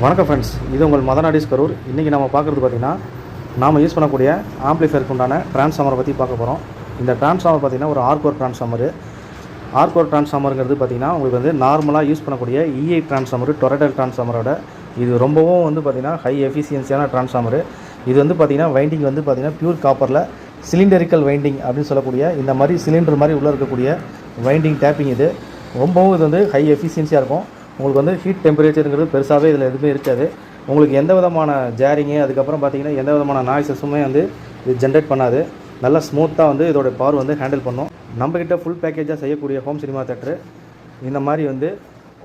வணக்கம் ஃப்ரெண்ட்ஸ், இது உங்கள் மதனாடிஸ் கரூர். இன்றைக்கி நம்ம பார்க்குறது பார்த்திங்கன்னா நாம் யூஸ் பண்ணக்கூடிய ஆம்ப்ளிஃபயருக்கு உண்டான ட்ரான்ஸ்ஃபார்மரை பற்றி பார்க்க போகிறோம். இந்த ட்ரான்ஸ்ஃபார்மர் பார்த்திங்கன்னா ஒரு ஆர்கோர் ட்ரான்ஸ்ஃபார்மர். ஆர்கோர் ட்ரான்ஸ்ஃபார்மருங்கிறது பார்த்திங்கன்னா உங்களுக்கு வந்து நார்மலாக யூஸ் பண்ணக்கூடிய இஐ ட்ரான்ஸ்ஃபார்மர், டொரடல் ட்ரான்ஸ்ஃபார்மரோட இது ரொம்பவும் வந்து பார்த்திங்கன்னா ஹை எஃபிஷியன்சியான ட்ரான்ஸ்ஃபார்மர். இது வந்து பார்த்திங்கன்னா வைண்டிங் வந்து பார்த்திங்கன்னா பியூர் காப்பரில் சிலிண்டரிக்கல் வைண்டிங் அப்படின்னு சொல்லக்கூடிய இந்த மாதிரி சிலிண்டர் மாதிரி உள்ளே இருக்கக்கூடிய வைண்டிங் டேப்பிங். இது ரொம்பவும் இது வந்து ஹை எஃபிஷியன்சியாக இருக்கும். உங்களுக்கு வந்து ஹீட் டெம்பரேச்சருங்கிறது பெருசாகவே இதில் எதுவுமே இருக்காது. உங்களுக்கு எந்த விதமான ஜேரிங்கு, அதுக்கப்புறம் பார்த்திங்கன்னா எந்த விதமான நாய்ஸஸுமே வந்து இது ஜென்ரேட் பண்ணாது. நல்லா ஸ்மூத்தாக வந்து இதோட பவர் வந்து ஹேண்டில் பண்ணும். நம்மக்கிட்ட ஃபுல் பேக்கேஜாக செய்யக்கூடிய ஹோம் சினிமா தேட்டரு இந்த மாதிரி வந்து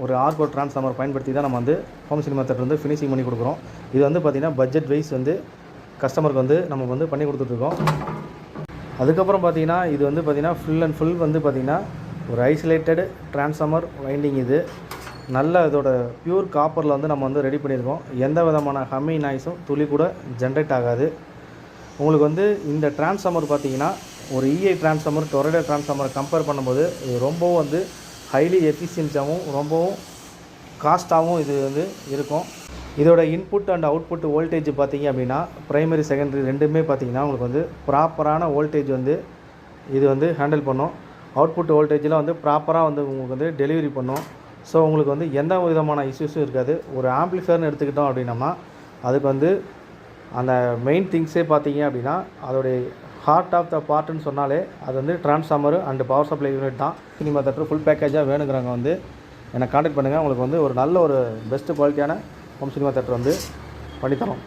ஒரு ஆர்கோர் ட்ரான்ஸ்ஃபார்மர் பயன்படுத்தி தான் நம்ம வந்து ஹோம் சினிமா தேட்டர் வந்து ஃபினிஷிங் பண்ணி கொடுக்குறோம். இது வந்து பார்த்திங்கன்னா பட்ஜெட் வைஸ் வந்து கஸ்டமருக்கு வந்து நம்ம வந்து பண்ணி கொடுத்துட்ருக்கோம். அதுக்கப்புறம் பார்த்திங்கன்னா இது வந்து பார்த்திங்கன்னா ஃபுல் அண்ட் ஃபுல் வந்து பார்த்திங்கன்னா ஒரு ஐசோலேட்டட் ட்ரான்ஸ்ஃபார்மர் வைண்டிங். இது நல்ல இதோட பியூர் காப்பரில் வந்து நம்ம வந்து ரெடி பண்ணியிருக்கோம். எந்த விதமான ஹம்மி நாய்ஸும் துளி கூட ஜென்ரேட் ஆகாது. உங்களுக்கு வந்து இந்த ட்ரான்ஸ்ஃபார்மர் பார்த்திங்கன்னா ஒரு இஐ ட்ரான்ஸ்ஃபார்மர், டொரடல் ட்ரான்ஸ்ஃபார்மரை கம்பேர் பண்ணும்போது இது ரொம்பவும் வந்து ஹைலி எஃபிஷியன்ஸாகவும் ரொம்பவும் காஸ்ட்டாகவும் இது வந்து இருக்கும். இதோட இன்புட் அண்ட் அவுட்புட் வோல்டேஜ் பார்த்திங்க அப்படின்னா ப்ரைமரி செகண்டரி ரெண்டுமே பார்த்திங்கன்னா உங்களுக்கு வந்து ப்ராப்பரான வோல்டேஜ் வந்து இது வந்து ஹேண்டில் பண்ணும். அவுட்புட் வோல்டேஜில் வந்து ப்ராப்பராக வந்து உங்களுக்கு வந்து டெலிவரி பண்ணும். ஸோ உங்களுக்கு வந்து எந்த விதமான இஷ்யூஸும் இருக்காது. ஒரு ஆம்ப்ளிஃபயர்னு எடுத்துக்கிட்டோம் அப்படின்னம்மா அதுக்கு வந்து அந்த மெயின் திங்ஸே பார்த்தீங்க அப்படின்னா அதோடைய ஹார்ட் ஆஃப் த பார்ட்டுன்னு சொன்னாலே அது வந்து transformer and power supply unit தான். சினிமா தேட்டர் ஃபுல் பேக்கேஜாக வேணுங்கிறவங்க வந்து என்னை காண்டாக்ட் பண்ணுங்கள். உங்களுக்கு வந்து ஒரு நல்ல ஒரு பெஸ்ட்டு குவாலிட்டியான ஹோம் சினிமா தேட்டர் வந்து பண்ணித்தரோம்.